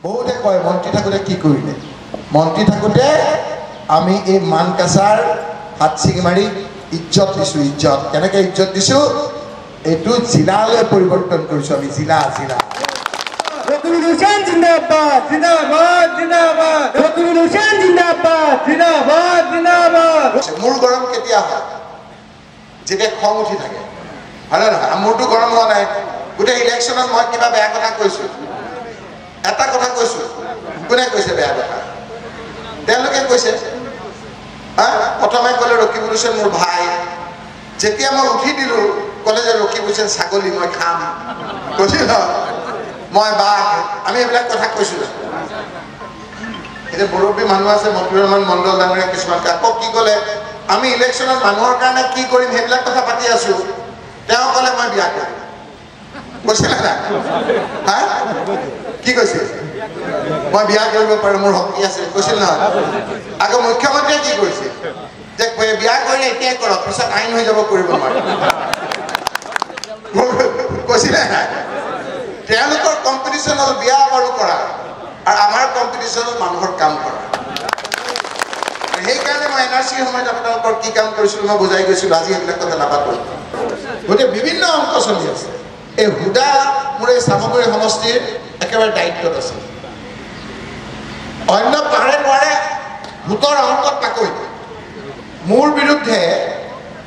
বহুতে কয় মন্ত্ৰী থাকোঁতে কি কৰিলে মন্ত্ৰী থাকোঁতে আমি এই মানকাছাৰ হাত ছিঙি মাৰি ইজ্জত দিছোঁ ইজ্জত কেনেকৈ ইজ্জত দিছোঁ এইটো জিলালৈ পৰিৱৰ্তন কৰিছোঁ আমি জিলা জিলা Revolution Zindabad, Zindabad, Zindabad. Revolution Zindabad, Zindabad, Zindabad. মোৰ গৰম কেতিয়া হয় যেতিয়া খং উঠি থাকে হয়নে নহয় মোৰতো গৰম হোৱা নাই গোটেই ইলেকশ্যনত মই কিবা বেয়া কথা কৈছোঁ এটা কথা কৈছোঁ কোনে কৈছে বেয়া কথা তেওঁলোকে কৈছে প্ৰথমে ক'লে ৰকিবুল হুছেইন মোৰ ভাই যেতিয়া মই উঠি দিলোঁ ক'লে যে ৰকিবুল হুছেইন ছাগলী মই খাম কৈছিল মই বাঘ আমি এইবিলাক কথা কৈছোঁ এতিয়া মুৰব্বী মানুহ আছে মতিউৰ ৰহমান মণ্ডল ডাঙৰীয়া কিছুমান আকৌ কি ক'লে আমি ইলেকশ্যনত মানুহৰ কাৰণে কি কৰিম সেইবিলাক কথা পাতি আছোঁ তেওঁ ক'লে মই বিয়া কৰিম কৈছিলে না হা কি কৈছে মই বিয়া কৰিব পাৰোঁ মোৰ শক্তি আছে কৈছিল নহয় আকৌ মুখ্যমন্ত্ৰীয়ে কি কৰিছে যে বিয়া কৰিলে এতিয়াই কৰক পিছত আইন হৈ যাব কৰিব নোৱাৰে কৈছিলে নাই তেওঁলোকৰ কম্পিটিশ্যন হ'ল বিয়া বাৰু কৰা আৰু আমাৰ কম্পিটিশ্যন হ'ল মানুহৰ কাম কৰা সেইকাৰণে মই NRCৰ সময়ত আপোনালোকৰ কি কাম কৰিছিলোঁ মই বুজাই গৈছিলোঁ আজি সেইবিলাক কথা নাপাতোঁ গতিকে বিভিন্ন অংক চলি আছে এই হুদা মোৰ এই চামগুৰি সমষ্টিৰ একেবাৰে দায়িত্বত আছে অন্য পাৰে নোৱাৰে ভোটৰ অংকত তাকৈ মোৰ বিৰুদ্ধে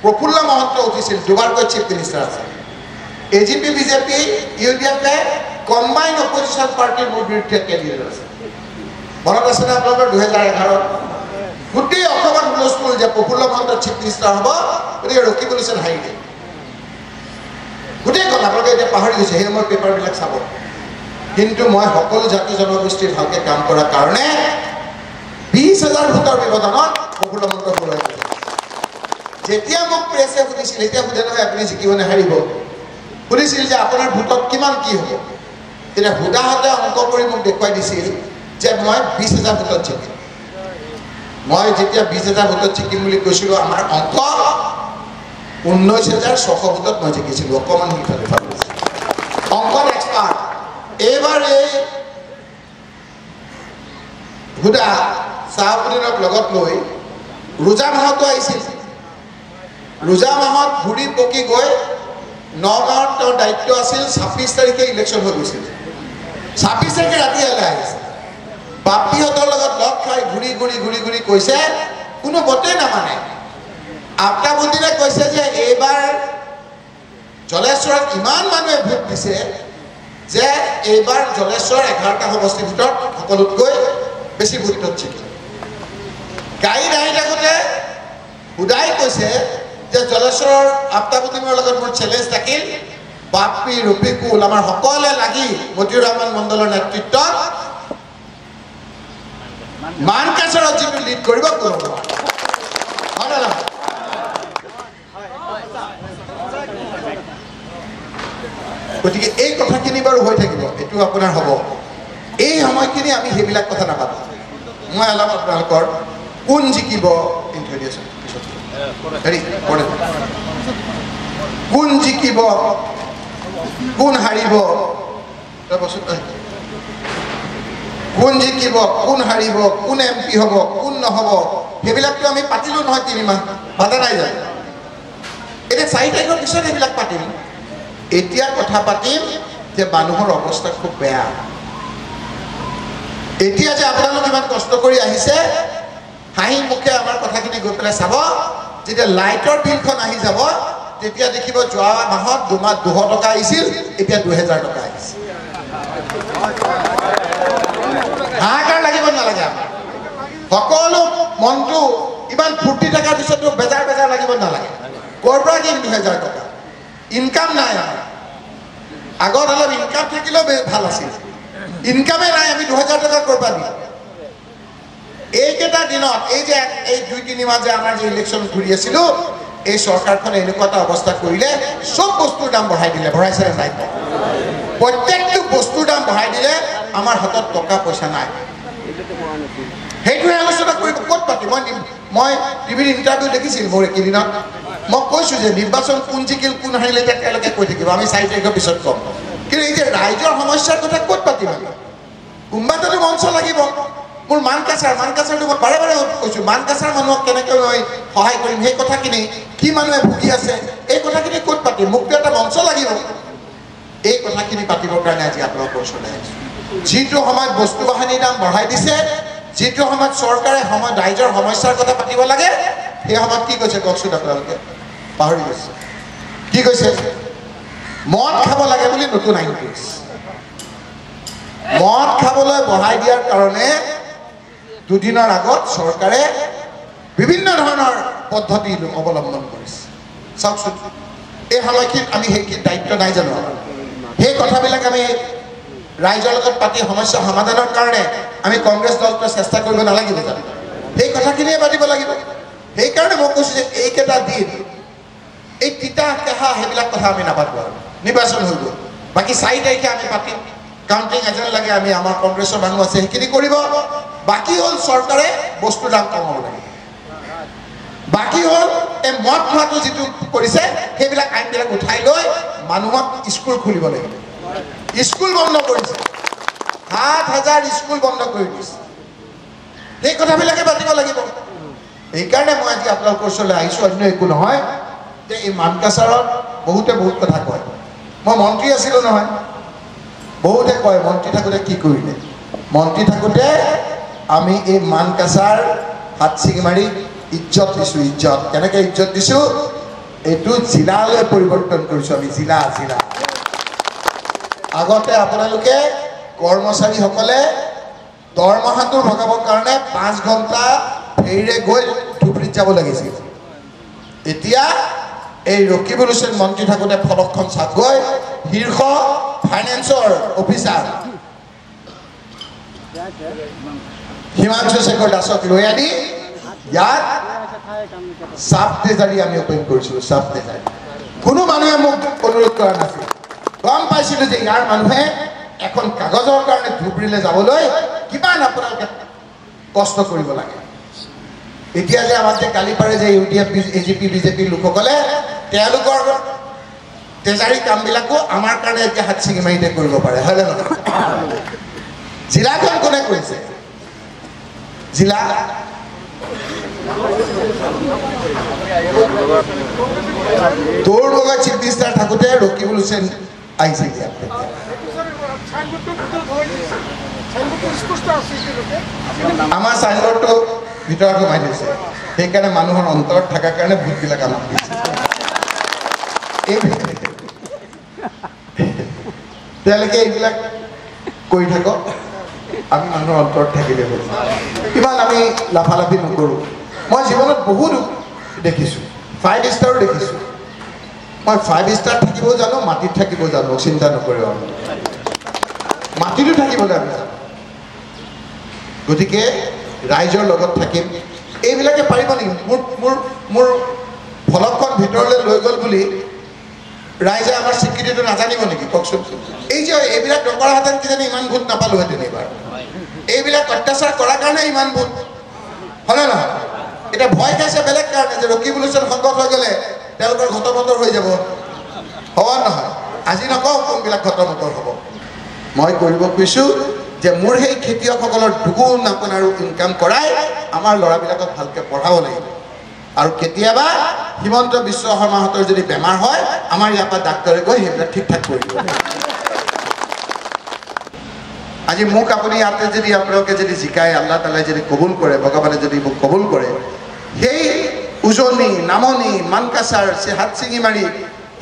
প্ৰফুল্ল মহন্ত উঠিছিল দুবাৰকৈ চিফ মিনিষ্টাৰ আছে AGP BJP UDF combine opposition পাৰ্টিৰ মোৰ বিৰুদ্ধে কেন্দ্ৰীয় আছে মনত আছে নে আপোনালোকৰ 2011 গোটেই অসমত হুলস্থুল যে প্ৰফুল্ল মহন্ত চিফ মিনিষ্টাৰ হ'ব গতিকে ৰকিবুল হুছেইন হাৰি দিয়ে গোটেই কথা আপোনালোকে এতিয়া পাহৰি গৈছে সেই সময়ত পেপাৰবিলাক চাব কিন্তু মই সকলো জাতি জনগোষ্ঠীৰ ভালকৈ কাম কৰাৰ কাৰণে 20,000 ভোটৰ ব্যৱধানত প্ৰফুল্ল মহন্ত হৰুৱাই দিলে যেতিয়া মোক প্ৰেছে সুধিছিল এতিয়া সোধে নহয় আপুনি জিকিব নে হাৰিব সুধিছিল যে আপোনাৰ ভোটত কিমান কি হ'ব তেতিয়া হুদাহঁতে অংক কৰি মোক দেখুৱাই দিছিল যে মই 20,000 ভোটত জিকিম মই যেতিয়া 20,000 ভোটত জিকিম বুলি কৈছিলোঁ আমাৰ অংক 19,600 ভোটত মই জিকিছিলোঁ অকণমান সিফালে অংকত এক্সপাৰ্ট এইবাৰ এই হুদা চাহাবুদ্দিনক লগত লৈ ৰোজা মাহতো আহিছিল ৰোজা মাহত ঘূৰি পকি গৈ নগাঁৱত তেওঁৰ দায়িত্ব আছিল 26 তাৰিখে ইলেকশ্যন হৈ গৈছিল 26 তাৰিখে ৰাতি ওলাই আহিছে বাপীহঁতৰ লগত লগ খাই ঘূৰি ঘূৰি ঘূৰি ঘূৰি কৈছে কোনো ভোটেই নামানে আফতাবুদ্দিনে কৈছে যে এইবাৰ জলেশ্বৰত ইমান মানুহে ভোট দিছে যে এইবাৰ জলেশ্বৰ 11টা সমষ্টিৰ ভিতৰত সকলোতকৈ বেছি ভোটত জিকিল গাড়ীত আহি থাকোঁতে হুদাই কৈছে যে জলেশ্বৰৰ আফতাবুদ্দিনৰ লগত মোৰ চেলেঞ্জ থাকিল বাপী ৰফিকুল আমাৰ সকলোৱে লাগি মতিউৰ ৰহমান মণ্ডলৰ নেতৃত্বত মানকাছাৰত যিটো লিড কৰিব কোনো হয় না গতিকে এই কথাখিনি বাৰু হৈ থাকিব এইটো আপোনাৰ হ'ব এই সময়খিনি আমি সেইবিলাক কথা নাপাতোঁ মই অলপ আপোনালোকৰ কোন জিকিব ইণ্ট্ৰডিউচন পিছত হেৰি কৰে কোন জিকিব কোন হাৰিব কোন জিকিব কোন হাৰিব কোন MP হ'ব কোন নহ'ব সেইবিলাকতো আমি পাতিলোঁ নহয় 3 মাহ বাধা নাই যায় এতিয়া 4 তাৰিখৰ পিছত সেইবিলাক পাতিম এতিয়া কথা পাতিম যে মানুহৰ অৱস্থা খুব বেয়া এতিয়া যে আপোনালোক ইমান কষ্ট কৰি আহিছে হাঁহি মুখে আমাৰ কথাখিনি গৈ পেলাই চাব যেতিয়া লাইটৰ বিলখন আহি যাব তেতিয়া দেখিব যোৱা মাহত 200 টকা আহিছিল এতিয়া 2000 টকা আহিছে হাহাকাৰ লাগিব নালাগে আমাৰ সকলো মনটো ইমান ফূৰ্তি থকাৰ পিছতো বেজাৰ বেজাৰ লাগিব নালাগে ক'ৰ পৰা দিম 2000 টকা ইনকাম নাই আমাৰ আগত অলপ ইনকাম থাকিলেও ভাল আছিল ইনকামে নাই আমি 2000 টকা ক'ৰ পৰা দিম এইকেইটা দিনত এই যে এই 2-3 মাহ যে আমাৰ যে ইলেকশ্যন ঘূৰি আছিলোঁ এই চৰকাৰখনে এনেকুৱা এটা অৱস্থা কৰিলে চব বস্তুৰ দাম বঢ়াই দিলে বঢ়াইছে নাই প্ৰত্যেকটো বস্তুৰ দাম বঢ়াই দিলে আমাৰ হাতত টকা পইচা নাই সেইটোৱে আলোচনা কৰিব ক'ত পাতিম মই টিভিৰ ইণ্টাৰভিউ দেখিছিলোঁ মোৰ এইকেইদিনত মই কৈছোঁ যে নিৰ্বাচন কোন জিকিল কোন হাৰিলে এতিয়া তেওঁলোকে কৈ থাকিব আমি 4 তাৰিখৰ পিছত ক'ম কিন্তু এই যে ৰাইজৰ সমস্যাৰ কথা ক'ত পাতিম আমি কোনোবাটোতো মঞ্চ লাগিব মোৰ মানকাছাৰটো মই বাৰে বাৰে কৈছোঁ মানকাছাৰ মানুহক কেনেকৈ মই সহায় কৰিম সেই কথাখিনি কি মানুহে ভুগি আছে এই কথাখিনি ক'ত পাতিম মোকতো এটা মঞ্চ লাগিব এই কথাখিনি পাতিবৰ কাৰণে আজি আপোনালোকৰ ওচৰলৈ আহিছোঁ যিটো সময়ত বস্তু বাহানিৰ দাম বঢ়াই দিছে যিটো সময়ত চৰকাৰে ৰাইজৰ সমস্যাৰ কথা পাতিব লাগে সেই সময়ত কি কৈছে কওকচোন আপোনালোকে পাহৰি গৈছে কি কৈছে মদ খাব লাগে বুলি নতুন আইন কৰিছে মদ খাবলৈ বঢ়াই দিয়াৰ কাৰণে দুদিনৰ আগত চৰকাৰে বিভিন্ন ধৰণৰ পদ্ধতি অৱলম্বন কৰিছে চাওকচোন এই সময়খিনিত আমি সেই দায়িত্ব নাই জানো সেই কথাবিলাক আমি ৰাইজৰ লগত পাতি সমস্যা সমাধানৰ কাৰণে আমি কংগ্ৰেছ দলটোৱে চেষ্টা কৰিব নালাগিব জানো সেই কথাখিনিয়ে পাতিব লাগিব সেইকাৰণে মই কৈছোঁ যে এইকেইটা দিন এই তিতা কেহা সেইবিলাক কথা আমি নাপাতোঁ আৰু নিৰ্বাচন হৈ গ'ল বাকী 4 তাৰিখে আমি পাতিম কাউণ্টিং এজেণ্ট লাগে আমি আমাৰ কংগ্ৰেছৰ মানুহ আছে সেইখিনি কৰিব বাকী হ'ল চৰকাৰে বস্তুৰ দাম কমাব লাগে বাকী হ'ল এই মদ খোৱাটো যিটো কৰিছে সেইবিলাক আইনবিলাক উঠাই লৈ মানুহক স্কুল খুলিব লাগিব স্কুল বন্ধ কৰিছে 7,000 স্কুল বন্ধ কৰি দিছে সেই কথাবিলাকে পাতিব লাগিব সেইকাৰণে মই আজি আপোনালোকৰ ওচৰলৈ আহিছোঁ অন্য একো নহয় যে এই মানকাছাৰত বহুতে বহুত কথা কয় মই মন্ত্ৰী আছিলোঁ নহয় বহুতে কয় মন্ত্ৰী থাকোঁতে কি কৰিলে মন্ত্ৰী থাকোঁতে আমি এই মানকাছাৰ হাত ছিঙি মাৰি ইজ্জত দিছোঁ ইজ্জত কেনেকৈ ইজ্জত দিছোঁ এইটো জিলালৈ পৰিৱৰ্তন কৰিছোঁ আমি জিলা আগতে আপোনালোকে কৰ্মচাৰীসকলে দৰমহাটো ভগাবৰ কাৰণে 5 ঘণ্টা ফেৰীৰে গৈ ধুবুৰীত যাব লাগিছিল এতিয়া এই ৰকিবুল হুছেইন মন্ত্ৰী থাকোঁতে ফলকখন চাপ গৈ শীৰ্ষ ফাইনেন্সৰ অফিচাৰ হিমাংশু শেখৰ দাসক লৈ আনি ইয়াত চাব ট্ৰেজাৰী আমি অপেন কৰিছিলোঁ চাব ট্ৰেজাৰী কোনো মানুহে মোক অনুৰোধ কৰা নাছিল গম পাইছিলোঁ যে ইয়াৰ মানুহে এখন কাগজৰ কাৰণে ধুবুৰীলৈ যাবলৈ কিমান আপোনালোকে কষ্ট কৰিব লাগে এতিয়া যে আমাক যে গালি পাৰে যে UDF AGP BJP লোকসকলে তেওঁলোকৰ ট্ৰেজাৰী কামবিলাকো আমাৰ কাৰণে এতিয়া হাত ছিঙি মাৰিতে কৰিব পাৰে হয়নে নহয় জিলাখন কোনে কৰিছে জিলা তোৰ লগত চিফ মিনিষ্টাৰ থাকোঁতে ৰকিবুল হুছেইন আহিছে আমাৰ চাইনবোৰ্ডটো ভিতৰত সোমাই দিছে সেইকাৰণে মানুহৰ অন্তৰত থকাৰ কাৰণে ভোটবিলাক আমাক দিছে তেওঁলোকে এইবিলাক কৰি থাকক আমি মানুহৰ অন্তৰত থাকিলে হ'ল ইমান আমি লাফালাফি নকৰোঁ মই জীৱনত বহুত দেখিছোঁ 5 ষ্টাৰো দেখিছোঁ মই 5 ষ্টাৰ থাকিব জানো মাটিত থাকিব জানো চিন্তা নকৰিব মাটিতো থাকিবলৈ আমি জানো গতিকে ৰাইজৰ লগত থাকিম এইবিলাকে পাৰিব নেকি মোৰ ফলকখন ভিতৰলৈ লৈ গ'ল বুলি ৰাইজে আমাৰ স্বীকৃতিটো নাজানিব নেকি কওকচোন এই যে এইবিলাক নকৰাহেঁতেন কিজানি ইমান ভোট নাপালোহেঁতেন এইবাৰ এইবিলাক অত্যাচাৰ কৰাৰ কাৰণে ইমান ভোট হয়নে নহয় এতিয়া ভয় খাইছে বেলেগ কাৰণে যে ৰকিবুল হুছেইন সংকট হৈ গ'লে তেওঁলোকৰ ঘটমটৰ হৈ যাব হ'ব নহয় আজি নকওঁ কোনবিলাক ঘটমটৰ হ'ব মই কৰিব খুজিছোঁ যে মোৰ সেই খেতিয়কসকলৰ দুগুণ আপোনাৰ ইনকাম কৰাই আমাৰ ল'ৰাবিলাকক ভালকৈ পঢ়াব লাগিব আৰু কেতিয়াবা হিমন্ত বিশ্ব শৰ্মাহঁতৰ যদি বেমাৰ হয় আমাৰ ইয়াৰ পৰা ডাক্তৰে গৈ সেইবিলাক ঠিক ঠাক কৰি দিব আজি মোক আপুনি ইয়াতে যদি আপোনালোকে যদি জিকায় আল্লাহ তালাই যদি কবুল কৰে ভগৱানে যদি মোক কবুল কৰে সেই উজনি নামনি মানকাছাৰ হাত ছিঙি মাৰি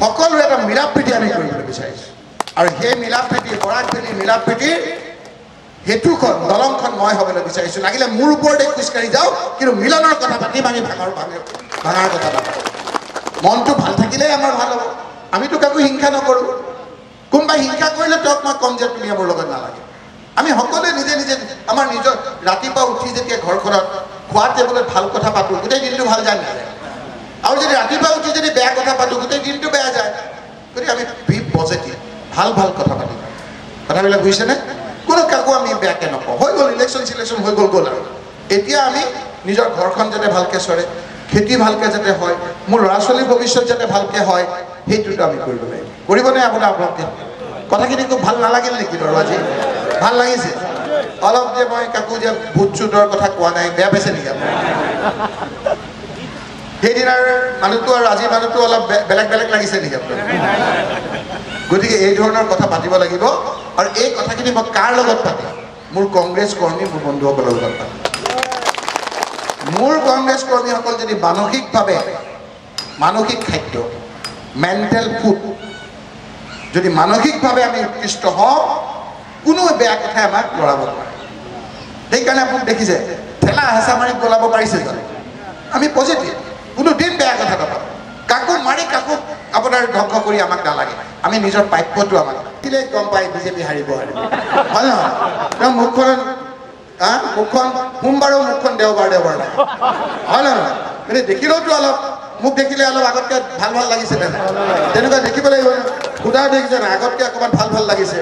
সকলো এটা মিলাপ প্ৰীতি আমি কৰিবলৈ বিচাৰিছোঁ আৰু সেই মিলাপ প্ৰীতি বৰাকভেলী মিলাপ প্ৰীতিৰ হেতুখন দলংখন মই হ'বলৈ বিচাৰিছোঁ লাগিলে মোৰ ওপৰতে খোজকাঢ়ি যাওঁ কিন্তু মিলনৰ কথা পাতিম আমি ভাঙাৰ কথা নাপাওঁ মনটো ভাল থাকিলেই আমাৰ ভাল হ'ব আমিতো কাকো হিংসা নকৰোঁ কোনোবাই হিংসা কৰিলে তেওঁক মই কম যে তুমি মোৰ লগত নালাগে আমি সকলোৱে নিজে নিজে আমাৰ নিজৰ ৰাতিপুৱা উঠি যেতিয়া ঘৰখনত খোৱা টেবুলত ভাল কথা পাতোঁ গোটেই দিনটো ভাল যায় নাযায় আৰু যদি ৰাতিপুৱা উঠি যদি বেয়া কথা পাতোঁ গোটেই দিনটো বেয়া যায় গতিকে আমি বি পজিটিভ ভাল কথা পাতিম কথাবিলাক বুজিছেনে কোনো কাকো আমি বেয়াকৈ নকওঁ হৈ গ'ল ইলেকশ্যন চিলেকশ্যন হৈ গ'ল আৰু এতিয়া আমি নিজৰ ঘৰখন যাতে ভালকৈ চৰে খেতি ভালকৈ যাতে হয় মোৰ ল'ৰা ছোৱালীৰ ভৱিষ্যত যাতে ভালকৈ হয় সেইটোতো আমি কৰিব লাগিব কৰিবনে আপোনালোকে কথাখিনি খুব ভাল নালাগিল নেকি বাৰু আজি ভাল লাগিছে অলপ যে মই কাকো যে ভূত চুতৰ কথা কোৱা নাই বেয়া পাইছে নেকি আপুনি সেইদিনাৰ মানুহটো আৰু আজিৰ মানুহটো অলপ বেলেগ বেলেগ লাগিছে নেকি আপোনাৰ গতিকে এই ধৰণৰ কথা পাতিব লাগিব আৰু এই কথাখিনি মই কাৰ লগত পাতিম মোৰ কংগ্ৰেছ কৰ্মী মোৰ বন্ধুসকলৰ লগত পাতিম মোৰ কংগ্ৰেছ কৰ্মীসকল যদি মানসিকভাৱে মানসিক খাদ্য মেণ্টেল ফুড যদি মানসিকভাৱে আমি উৎকৃষ্ট হওঁ কোনো বেয়া কথাই আমাক লৰাব নোৱাৰে সেইকাৰণে আপুনি দেখিছে ঠেলা হেঁচা মাৰি গলাব পাৰিছে জানো আমি পজিটিভ কোনো দিন বেয়া কথা নাপাওঁ কাকো মাৰি কাকো আপোনাৰ ধ্বংস কৰি আমাক নালাগে আমি নিজৰ প্ৰাপ্যটো আমাক দিলে গম পাই বিজেপি হাৰিব হয় নহয় তেওঁ মুখখন সোমবাৰো মুখখন দেওবাৰ দেওবাৰ নাই হয় নহয় কিন্তু দেখিলেওতো অলপ মোক দেখিলে অলপ আগতকৈ ভাল ভাল লাগিছে নে তেনেকুৱা দেখিব লাগিব সুধা দেখিছে না আগতকৈ অকণমান ভাল ভাল লাগিছে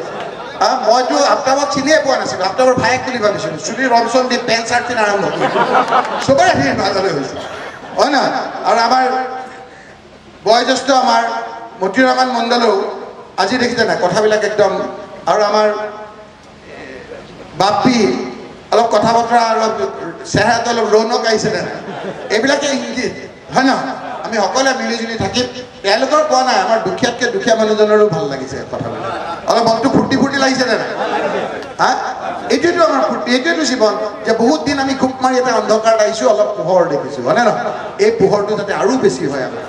মইতো আফতাবক চিনিয়ে পোৱা নাছিলোঁ আফতাবৰ ভায়েক বুলি ভাবিছিলোঁ চুলি ৰং চং দি পেণ্ট চাৰ্ট পিন্ধা আৰম্ভ কৰিলোঁ চবৰে সেই ভাললৈ হৈছে হয় নহয় আৰু আমাৰ বয়োজ্যেষ্ঠ আমাৰ মতিৰমান মণ্ডলেও আজি দেখিছে না কথাবিলাক একদম আৰু আমাৰ বাপি অলপ কথা বতৰা অলপ চেহেৰাটো অলপ ৰৌনক আহিছে নে এইবিলাকে ইংগিত হয় নহয় আমি সকলোৱে মিলিজুলি থাকিম তেওঁলোকৰ কোৱা নাই আমাৰ দুখীয়াতকৈ দুখীয়া মানুহজনৰো ভাল লাগিছে কথাবিলাক অলপ মনটো ফূৰ্তি ফূৰ্তি লাগিছে নে নাই হা এইটোৱেতো আমাৰ ফূৰ্তি এইটোৱেতো জীৱন যে বহুত দিন আমি খুব মাৰি এটা অন্ধকাৰত আহিছোঁ অলপ পোহৰ দেখিছোঁ হয়নে নহয় এই পোহৰটো যাতে আৰু বেছি হয় আমাৰ